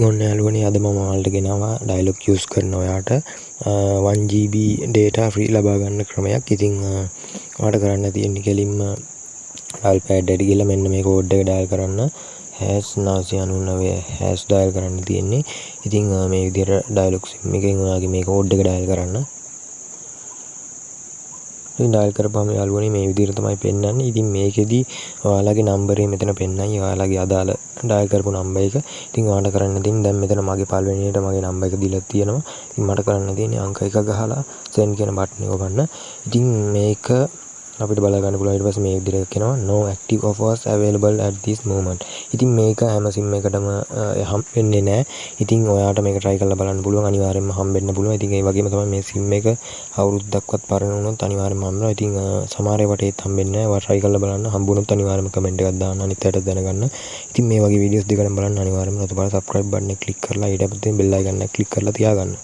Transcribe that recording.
ඔන්න යාළුවනේ අද මම ඔයාලට ගෙනාවා dialog use කරන ඔයාට 1GB data free ලබා ගන්න ක්‍රමයක්. ඉතින් ඔයාලට කරන්න තියෙන්නේ කෙලින්ම dial pad එකට ගිහලා මෙන්න මේ කෝඩ් එක dial කරන්න #999# dial කරන්න තියෙන්නේ. ඉතින් මේ විදිහට dialog sim එකෙන් ඔයාගේ මේ කෝඩ් එක dial කරන්න. ඉතින් dial කරපුවම යාළුවනේ මේ විදිහට තමයි පෙන්නන්නේ. ඉතින් මේකෙදි ඔයාලගේ නම්බර් එක මෙතන පෙන්නයි. ඔයාලගේ අදාළ dial කරපු නම්බර් එක. ඉතින් ඔයාලට කරන්න තියෙන්නේ දැන් මෙතන මගේ පළවෙනියට මගේ නම්බර් එක දීලා තියෙනවා. ඉතින් මට කරන්න තියෙන්නේ අංක 1 ගහලා send කියන බටන් එක ඔබන්න. ඉතින් මේක අපිට බලා ගන්න පුළුවන් ඊට පස්සේ මේ විදිහට කියනවා no active offers available at this moment. ඉතින් මේක හැම sim එකටම හම් වෙන්නේ නැහැ. ඉතින් ඔයාට මේක try කරලා බලන්න පුළුවන්. අනිවාර්යෙන්ම හම්බෙන්න පුළුවන්. ඉතින් ඒ වගේම තමයි මේ sim එක අවුරුද්දක්වත් පරණ වුණොත් අනිවාර්යෙන්ම හම්බෙනවා. ඉතින් සමහර ඒවාට ඒත් හම්බෙන්නේ නැහැ. ඔයා try කරලා බලන්න. හම්බුනොත් අනිවාර්යෙන්ම comment එකක් දාන්න අනිත් අයට දැනගන්න. ඉතින් මේ වගේ videos දෙකකට බලන්න අනිවාර්යෙන්ම රතු පාට subscribe button එක click කරලා ඊට පස්සේ bell icon එක click කරලා තියාගන්න.